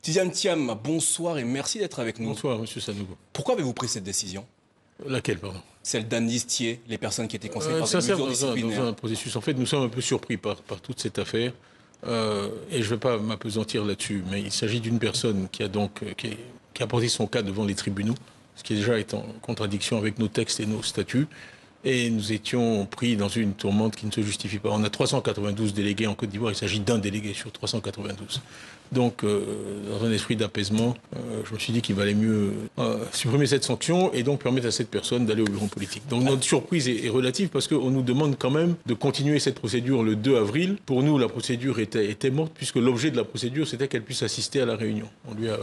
Tidiane Thiam, bonsoir et merci d'être avec nous. Bonsoir, monsieur Sanogo. Pourquoi avez-vous pris cette décision? Laquelle, pardon? Celle d'amnistier les personnes qui étaient concernées par cette Ça mesure sert disciplinaire. dans un processus. En fait, nous sommes un peu surpris par toute cette affaire. Et je ne vais pas m'apesantir là-dessus, mais il s'agit d'une personne qui a porté son cas devant les tribunaux, ce qui déjà est en contradiction avec nos textes et nos statuts. Et nous étions pris dans une tourmente qui ne se justifie pas. On a 392 délégués en Côte d'Ivoire, il s'agit d'un délégué sur 392. Donc, dans un esprit d'apaisement, je me suis dit qu'il valait mieux supprimer cette sanction et donc permettre à cette personne d'aller au bureau politique. Donc notre surprise est relative parce qu'on nous demande quand même de continuer cette procédure le 2 avril. Pour nous, la procédure était morte puisque l'objet de la procédure, c'était qu'elle puisse assister à la réunion. On lui a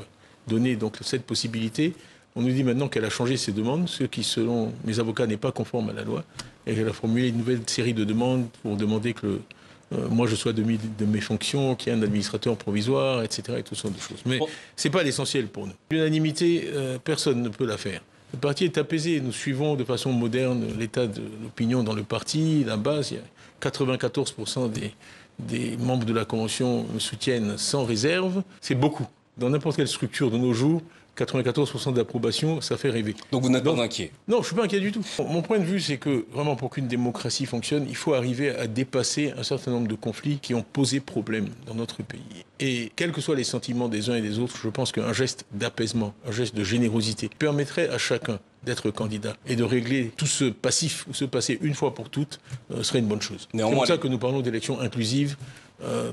donné donc cette possibilité. On nous dit maintenant qu'elle a changé ses demandes, ce qui, selon mes avocats, n'est pas conforme à la loi, et qu'elle a formulé une nouvelle série de demandes pour demander que moi je sois démis de mes fonctions, qu'il y ait un administrateur provisoire, etc. et tout ce genre de choses. Mais ce n'est pas l'essentiel pour nous. L'unanimité, personne ne peut la faire. Le parti est apaisé. Nous suivons de façon moderne l'état de l'opinion dans le parti. La base, il y a 94% des membres de la Convention me soutiennent sans réserve. C'est beaucoup. Dans n'importe quelle structure de nos jours, 94% d'approbation, ça fait rêver. Donc vous n'êtes pas inquiet? Non, je ne suis pas inquiet du tout. Mon point de vue, c'est que vraiment pour qu'une démocratie fonctionne, il faut arriver à dépasser un certain nombre de conflits qui ont posé problème dans notre pays. Et quels que soient les sentiments des uns et des autres, je pense qu'un geste d'apaisement, un geste de générosité permettrait à chacun d'être candidat et de régler tout ce passif ou ce passé une fois pour toutes serait une bonne chose. C'est pour ça que nous parlons d'élections inclusives,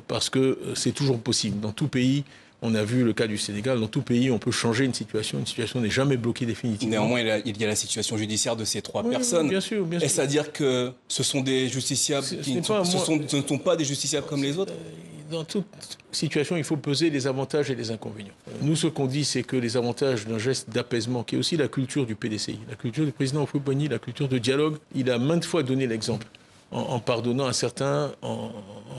parce que c'est toujours possible. Dans tout pays, on a vu le cas du Sénégal. Dans tout pays, on peut changer une situation. Une situation n'est jamais bloquée définitivement. Néanmoins, il y a la situation judiciaire de ces trois personnes. Bien sûr, bien sûr. Est-ce à dire que ce sont des justiciables ce ne sont pas des justiciables comme les autres? Dans toute situation, il faut peser les avantages et les inconvénients. Nous, ce qu'on dit, c'est que les avantages d'un geste d'apaisement, qui est aussi la culture du PDCI, la culture du président Houphouët-Boigny, la culture de dialogue, il a maintes fois donné l'exemple. En pardonnant à certains, en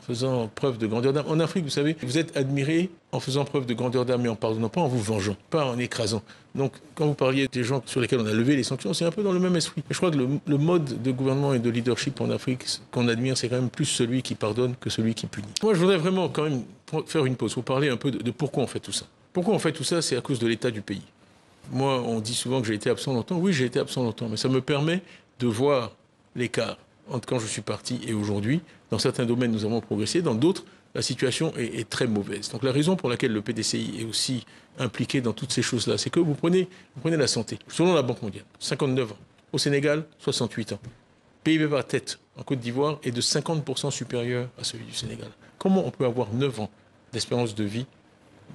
faisant preuve de grandeur d'âme. En Afrique, vous savez, vous êtes admiré en faisant preuve de grandeur d'âme et en pardonnant, pas en vous vengeant, pas en écrasant. Donc, quand vous parliez des gens sur lesquels on a levé les sanctions, c'est un peu dans le même esprit. Et je crois que le mode de gouvernement et de leadership en Afrique qu'on admire, c'est quand même plus celui qui pardonne que celui qui punit. Moi, je voudrais vraiment quand même faire une pause, vous parler un peu de pourquoi on fait tout ça. Pourquoi on fait tout ça, c'est à cause de l'état du pays. Moi, on dit souvent que j'ai été absent longtemps. Oui, j'ai été absent longtemps, mais ça me permet de voir l'écart entre quand je suis parti et aujourd'hui. Dans certains domaines, nous avons progressé. Dans d'autres, la situation est très mauvaise. Donc la raison pour laquelle le PDCI est aussi impliqué dans toutes ces choses-là, c'est que vous prenez la santé. Selon la Banque mondiale, 59 ans. Au Sénégal, 68 ans. PIB par tête en Côte d'Ivoire est de 50% supérieur à celui du Sénégal. Comment on peut avoir 9 ans d'espérance de vie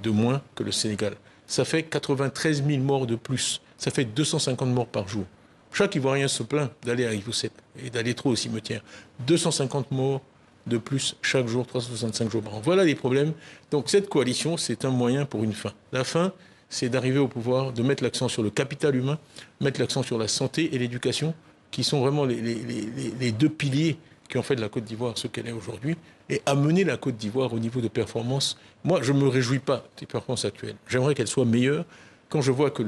de moins que le Sénégal? Ça fait 93 000 morts de plus. Ça fait 250 morts par jour. Chaque Ivoirien se plaint d'aller à Ivosep et d'aller trop au cimetière. 250 morts de plus chaque jour, 365 jours par an. Voilà les problèmes. Donc cette coalition, c'est un moyen pour une fin. La fin, c'est d'arriver au pouvoir, de mettre l'accent sur le capital humain, mettre l'accent sur la santé et l'éducation, qui sont vraiment les deux piliers qui ont fait de la Côte d'Ivoire ce qu'elle est aujourd'hui, et amener la Côte d'Ivoire au niveau de performance. Moi, je ne me réjouis pas des performances actuelles. J'aimerais qu'elles soient meilleures. Quand je vois que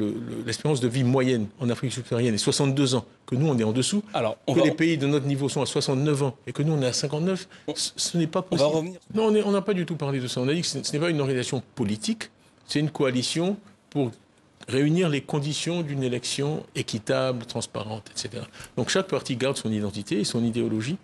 l'espérance de vie moyenne en Afrique subsaharienne est 62 ans, que nous on est en dessous, que les pays de notre niveau sont à 69 ans et que nous on est à 59, ce n'est pas possible. On va revenir. Non, on n'a pas du tout parlé de ça. On a dit que ce n'est pas une organisation politique, c'est une coalition pour réunir les conditions d'une élection équitable, transparente, etc. Donc chaque parti garde son identité et son idéologie.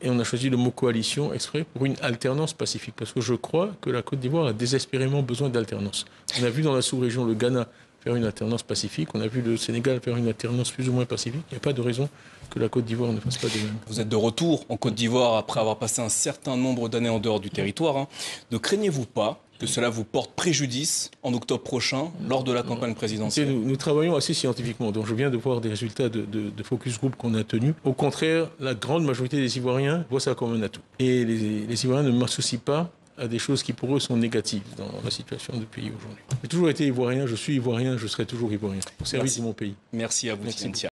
Et on a choisi le mot coalition exprès pour une alternance pacifique. Parce que je crois que la Côte d'Ivoire a désespérément besoin d'alternance. On a vu dans la sous-région le Ghana faire une alternance pacifique. On a vu le Sénégal faire une alternance plus ou moins pacifique. Il n'y a pas de raison que la Côte d'Ivoire ne fasse pas de même. Vous êtes de retour en Côte d'Ivoire après avoir passé un certain nombre d'années en dehors du territoire. Ne craignez-vous pas que cela vous porte préjudice en octobre prochain lors de la campagne présidentielle? Nous travaillons assez scientifiquement. Donc je viens de voir des résultats de focus group qu'on a tenus. Au contraire, la grande majorité des Ivoiriens voient ça comme un atout. Et les Ivoiriens ne m'associent pas à des choses qui pour eux sont négatives dans la situation du pays aujourd'hui. J'ai toujours été Ivoirien, je suis Ivoirien, je serai toujours Ivoirien. Au service de mon pays. Merci à vous, Tidiane Thiam.